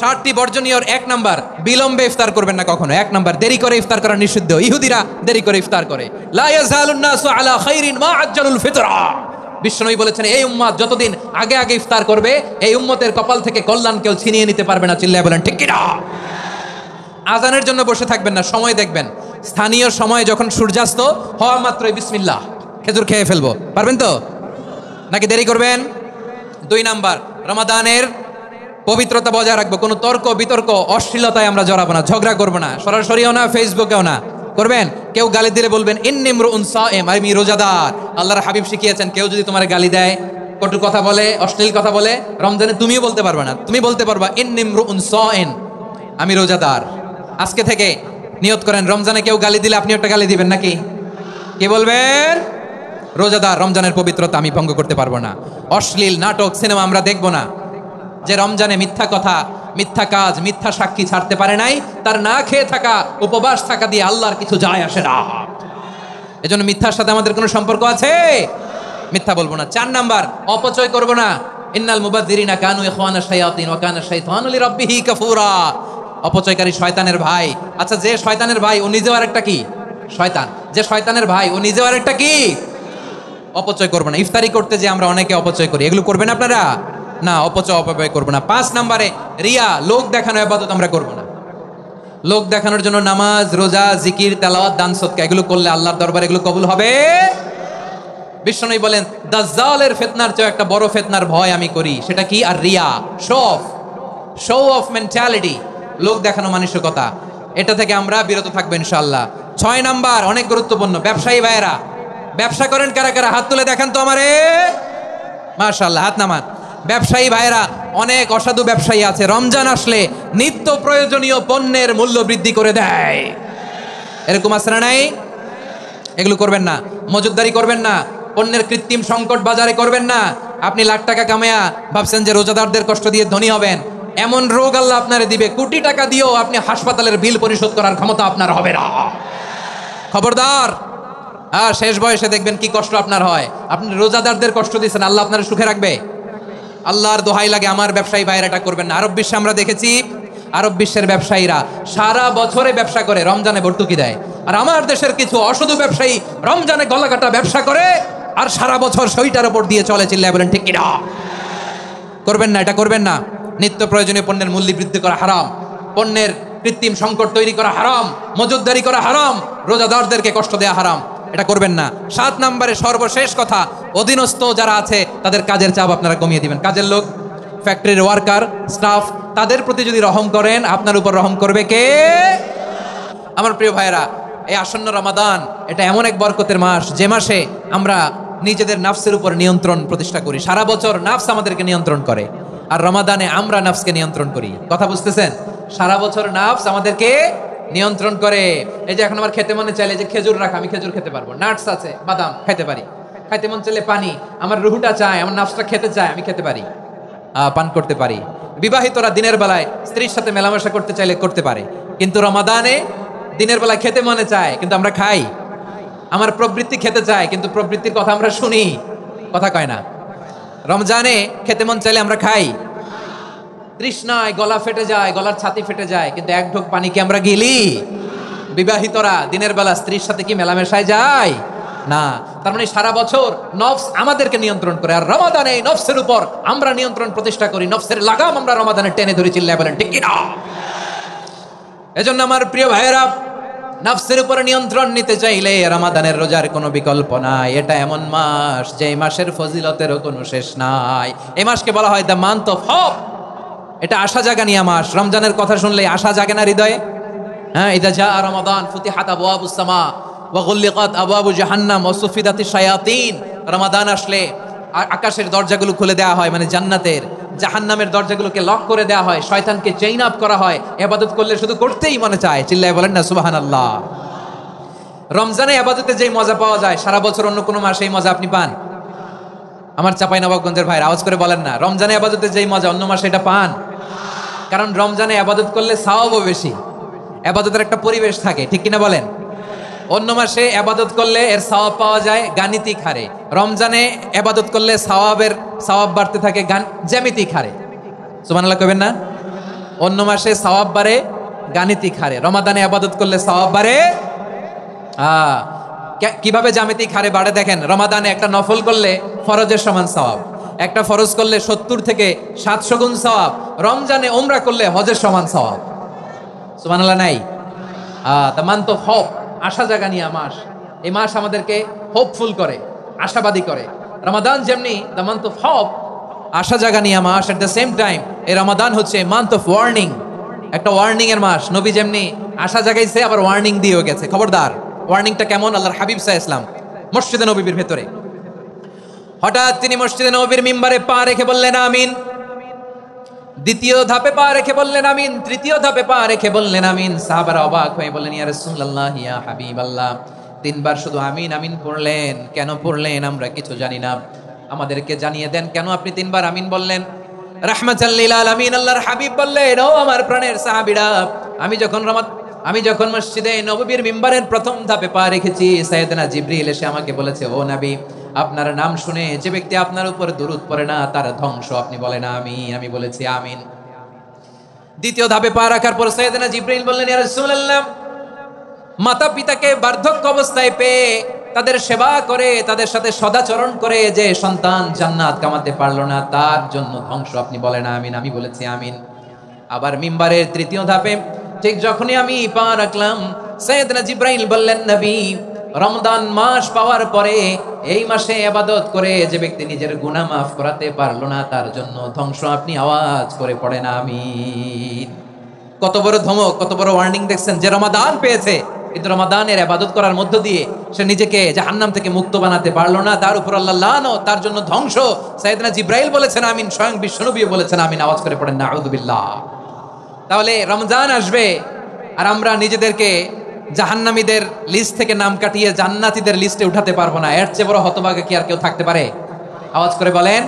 7টি বর্জনীয়র 1 number, বিলম্বে ইফতার করবেন না কখনো। 1 নাম্বার, দেরি করে ইফতার করা নিষিদ্ধ। ইহুদিরা দেরি করে ইফতার করে। লা ইয়াজালুন নাসু আলা খাইরিন মা আজ্জালুল ফিতরা। বিশ্বনবী বলেছেন, এই উম্মত যতদিন আগে আগে ইফতার করবে, এই উম্মতের কপাল থেকে কল্যাণ কেউ ছিনিয়ে নিতে পারবে না। চিল্লায় বলেন ঠিক কি না? আজানের জন্য বসে থাকবেন না, সময় দেখবেন। স্থানীয় সময় যখন সূর্যাস্ত হওয়া মাত্রই বিসমিল্লাহ, খেজুর খেয়ে ফেলবো। পারবেন তো নাকি দেরি করবেন? 2 নাম্বার, রমাদানের পবিত্রতা বজায় রাখবো। কোনো তর্ক বিতর্ক অশ্লীলতায় আমরা জড়াবো না, ঝগড়া করবো না, সরাসরিও না, ফেসবুকেও না। করবেন? কেউ গালি দিলে বলবেন ইন্নী ইমরুউন সায়েম, আমি রোজাদার। আল্লাহর হাবিব শিখিয়েছেন, কেউ যদি তোমার গালি দেয়, কটু কথা বলে, অশ্লীল কথা বলে, রমজানে তুমিও বলতে পারবে না। তুমি বলতে পারবা ইন্নী ইমরুউন সায়েম, আমি রোজাদার। আজকে থেকে নিয়ত করেন, রমজানে কেউ গালি দিলে আপনি একটা গালি দিবেন নাকি? কে বলবেন? রোজাদার, রমজানের পবিত্রতা আমি ভঙ্গ করতে পারবো না। অশ্লীল নাটক সিনেমা আমরা দেখবো না। যে রমজানে মিথ্যা কথা, মিথ্যা কাজ, মিথ্যা সাক্ষী ছাড়তে পারে নাই, তার না খেয়ে থাকা, উপবাস থাকা দিয়ে আল্লাহর কিছু যায় আসে না। এজন্য মিথ্যার সাথে আমাদের কোনো সম্পর্ক আছে? মিথ্যা বলবো না। 4 নাম্বার, অপচয় করবো না। ইন্নাল মুবাযযিরিনা কানু ইখওয়ানা শায়াতিন ওয়া কানা শাইতানু লিরাব্বিহি কাফুরা। অপচয়কারী শয়তানের ভাই। আচ্ছা, যে শয়তানের ভাই ও নিজেও আরেকটা কি? শয়তান। যে শয়তানের ভাই ও নিজেও আরেকটা কি? অপচয় করবো না। ইফতারি করতে যে আমরা অনেকে অপচয় করি, এগুলো করবেন আপনারা না। অপব্যয় করবো না। 5 নাম্বারে, রিয়া, লোক দেখানো ইবাদত আমরা করবো না। লোক দেখানোর জন্য নামাজ, রোজা, জিকির, তেলাওয়াত, দান সদকা এগুলো করলে আল্লাহর দরবারে এগুলো কবুল হবে? বিশ্বনবী বলেন, দাজ্জালের ফিতনার চেয়ে একটা বড় ফিতনার ভয় আমি করি, সেটা কি? আর রিয়া, শো অফ মেন্টালিটি, লোক দেখানো মানসিকতা। এটা থেকে আমরা বিরত থাকবো ইনশাআল্লাহ। 6 নাম্বার, অনেক গুরুত্বপূর্ণ। ব্যবসায়ী ভাইয়েরা, ব্যবসা করেন কারা কারা? হাত তুলে দেখান তো আমারে। মাশাআল্লাহ, হাত নামান। ব্যবসায়ী ভাইয়েরা, অনেক অসাধু ব্যবসায়ী আছে, রমজান আসলে নিত্য প্রয়োজনীয় পণ্যের মূল্য বৃদ্ধি করে দেয়। এরকম আছে না নাই? এগুলো করবেন না। মজুদদারি করবেন না। পণ্যের কৃত্রিম সংকট বাজারে করবেন না। আপনি লাখ টাকা কামায়া ভাবছেন যে রোজাদারদের কষ্ট দিয়ে ধনী হবেন। এমন রোগ আল্লাহ আপনারে দিবে, কোটি টাকা দিয়েও আপনি হাসপাতালের বিল পরিশোধ করার ক্ষমতা আপনার হবে না। খবরদার। শেষ বয়সে দেখবেন কি কষ্ট আপনার হয়। আপনি রোজাদারদের কষ্ট দিচ্ছেন, আল্লাহ আপনার সুখে রাখবে? আল্লাহর দোহাই লাগে, আমার ব্যবসায়ী ভাইয়েরা এটা করবেন না। আরব বিশ্বে আমরা দেখেছি, আরব বিশ্বের ব্যবসায়ীরা সারা বছরে ব্যবসা করে, রমজানে ভর্তুকি দেয়। আর আমার দেশের কিছু অসাধু ব্যবসায়ী রমজানে গলাকাটা ব্যবসা করে আর সারা বছর সইটার উপর দিয়ে চলে। চিল্লায় বলেন ঠিক কিনা? করবেন না, এটা করবেন না। নিত্য প্রয়োজনীয় পণ্যের মূল্য বৃদ্ধি করা হারাম, পণ্যের কৃত্রিম সংকট তৈরি করা হারাম, মজুদদারি করা হারাম, রোজাদারদেরকে কষ্ট দেওয়া হারাম, এটা করবেন না। 7 নম্বরে সর্বশেষ কথা, অধীনস্থ যারা আছে তাদের কাজের চাপ আপনারা কমিয়ে দিবেন। কাজের লোক, ফ্যাক্টরির ওয়ার্কার, স্টাফ, তাদের প্রতি যদি রহম করেন, আপনার উপর রহম করবে কে? আমার প্রিয় ভাইয়েরা, এই আসন্ন রমাদান এটা এমন এক বরকতের মাস, যে মাসে আমরা নিজেদের নাফসের উপর নিয়ন্ত্রণ প্রতিষ্ঠা করি। সারা বছর নাফস আমাদেরকে নিয়ন্ত্রণ করে, আর রমাদানে আমরা নাফসকে নিয়ন্ত্রণ করি। কথা বুঝতেছেন? সারা বছর নাফস আমাদেরকে নিয়ন্ত্রণ করে। এই যে এখন আমার খেতে মনে চাইলে যে খেজুর রাখা, আমি খেজুর খেতে পারবো, নাটস আছে, বাদাম খেতে পারি। খাইতে মন চাইলে পানি, আমার রুহুটা চায়, আমার নাফসটা খেতে চায়, আমি খেতে পারি, পান করতে পারি। বিবাহিতরা দিনের বেলায় স্ত্রীর সাথে মেলামেশা করতে চাইলে করতে পারে, কিন্তু রমাদানে দিনের বেলায় খেতে মনে চায় কিন্তু আমরা খাই। আমার প্রবৃত্তি খেতে চায় কিন্তু প্রবৃত্তির কথা আমরা শুনি, কথা কয় না। রমজানে খেতে মন চাইলে আমরা খাই, তৃষ্ণায় গলা ফেটে যায়, গলার ছাতি ফেটে যায়, কিন্তু এক ঢোক পানি কি আমরা গিলি? বিবাহিতরা দিনের বেলা স্ত্রীর সাথে কি মেলামেশায় যায়? না। তার মানে সারা বছর নফস আমাদেরকে নিয়ন্ত্রণ করে, আর রমাদানে এই নফসের উপর আমরা নিয়ন্ত্রণ প্রতিষ্ঠা করি। নফসের লাগাম আমরা রমাদানে টেনে ধরে, চিল্লায় বলেন ঠিক কি না? এজন্য আমার প্রিয় ভাইয়েরা, নফসের উপর নিয়ন্ত্রণ নিতে চাইলে রমাদানের রোজার কোনো বিকল্প নাই। এটা এমন মাস যে মাসের ফজিলতেরও কোনো শেষ নাই। এই মাসকে বলা হয় দ্য মান্থ অফ হোপ। এটা আশা জাগানিয়া মাস। রমজানের কথা শুনলে আশা জাগে না হৃদয়ে? হ্যাঁ, ইদা জা রমাদান ফুতিহাত আবওয়াবুস সামা ওয়া গুল্লিকাত আবওয়াবু জাহান্নাম ওয়া সুফিদাতিশ শায়াতিন। রমাদান আসলে আকাশের দরজাগুলো খুলে দেওয়া হয়, মানে জান্নাতের। জাহান্নামের দরজাগুলোকে লক করে দেওয়া হয়, শয়তানকে চেইন আপ করা হয়। ইবাদত করলে শুধু করতেই মনে চায়, চিল্লায় বলেন না সুবহানাল্লাহ। রমজানে ইবাদতে যেই মজা পাওয়া যায়, সারা বছর অন্য কোনো মাসে এই মজা আপনি পান? আমার চাঁপাইনবাবগঞ্জের ভাইরা আওয়াজ করে বলেন না, রমজানে ইবাদতে যেই মজা অন্য মাসে এটা পান? কারণ রমজানে ইবাদত করলে সওয়াবও বেশি, ইবাদতের একটা পরিবেশ থাকে, ঠিক কিনা বলেন? অন্য মাসে ইবাদত করলে এর সওয়াব পাওয়া যায় গাণিতিক হারে, রমজানে ইবাদত করলে সওয়াব বাড়তে থাকে জ্যামিতিক হারে। সুবহানাল্লাহ কইবেন না? অন্য মাসে সওয়াব বাড়ে, গাণিতিক হারে। রমাদানে ইবাদত করলে সওয়াব বাড়ে। কিভাবে জ্যামিতিক হারে বাড়ে দেখেন, রমাদানে একটা নফল করলে ফরজের সমান সওয়াব, একটা ফরজ করলে 70 থেকে 700 গুণ সওয়াব, রমজানে উমরা করলে হজের সমান সওয়াব। সুবহানাল্লাহ নাই? দ্য মান্থ অফ হোপ, আশা জাগানিয়া মাস। এই মাস আমাদেরকে হোপফুল করে, আশাবাদী করে। রমাদান যেমনি দ্য মান্থ অফ হোপ, আশা জাগানিয়া মাস, এট দ্য সেম টাইম এই রমাদান হচ্ছে মান্থ অফ ওয়ার্নিং, একটা ওয়ার্নিং এর মাস। নবী যেমনি আশা জাগাইছে, আবার ওয়ার্নিং দিয়েও গেছে, খবরদার। ওয়ার্নিংটা কেমন? আল্লাহর হাবিব সাল্লাল্লাহু আলাইহি ওয়াসাল্লাম মসজিদে নববীর ভেতরে, হঠাৎ তিনি মসজিদে নববীর মিম্বারে পা রেখে বললেন আমিন। দ্বিতীয় ধাপে পা রেখে বললেন আমিন, তৃতীয় ধাপে পা রেখে বললেন আমিন। সাহাবারা অবাক হয়ে বললেন, ইয়া রাসূলুল্লাহ, ইয়া হাবিবাল্লাহ, তিনবার শুধু আমিন আমিন পড়লেন, কেন পড়লেন? আমরা কিছু জানি না, আমাদেরকে জানিয়ে দেন কেন আপনি তিনবার আমিন বললেন? রাহমাতাল লিল আলামিন আল্লাহর হাবিব বললেন, ও আমার প্রাণের সাহাবীরা, আমি যখন মসজিদে নববীর মিম্বারের প্রথম ধাপে পা রেখেছি, সাইয়েদনা জিবরিল এসে আমাকে বলেছে, ও নবী, আপনার নাম শুনে যে ব্যক্তি আপনার উপর দুরূদ পড়ে না তার ধ্বংস। আপনি বলেন আমিন। আমি বলেছি আমিন। দ্বিতীয় ধাপে পা রাখার পর সাইয়েদনা জিবরিল বললেন, ইয়া রাসূলুল্লাহ, মাতা পিতাকে বার্ধক্য অবস্থায় পেয়ে তাদের সেবা করে, তাদের সাথে সদাচরণ করে যে সন্তান জান্নাত কামাতে পারলো না, তার জন্য ধ্বংস। আপনি বলেন আমিন। আমি বলেছি আমিন। আবার মিম্বারের তৃতীয় ধাপে ঠিক যখনই আমি পা রাখলাম, সাইয়েদনা জিবরাইল বললেন, নবী, রমজান মাস পাওয়ার পরে এই মাসে ইবাদত করে যে ব্যক্তি নিজের গুনাহ মাফ করাতে পারলো না, তার জন্য ধ্বংস। আপনি আওয়াজ করে পড়েন আমিন। কত বড় ধমক, কত বড় ওয়ার্নিং দেখছেন! যে রমাদান পেয়েছে, কিন্তু রমাদানের ইবাদত করার মধ্য দিয়ে সে নিজেকে জাহান্নাম থেকে মুক্ত বানাতে পারলো না, তার উপর আল্লাহ লানত, তার জন্য ধ্বংস। সাইয়েদনা জিবরাইল বলেছেন আমিন, স্বয়ং বিশ্বনবী বলেছেন আমিন। আওয়াজ করে পড়েন নাউযু বিল্লাহ। তাহলে রমজান আসবে আর আমরা নিজেদেরকে জাহান্নামীদের লিস্ট থেকে নাম কাটিয়ে জান্নাতীদের লিস্টে উঠাতে পারবো না, এর চেয়ে বড় হতভাগা কি আর কেউ থাকতে পারে? আওয়াজ করে বলেন।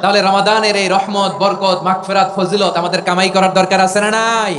তাহলে রমাদানের এই রহমত, বরকত, মাগফিরাত, ফজিলত আমাদের কামাই করার দরকার আছে না নাই?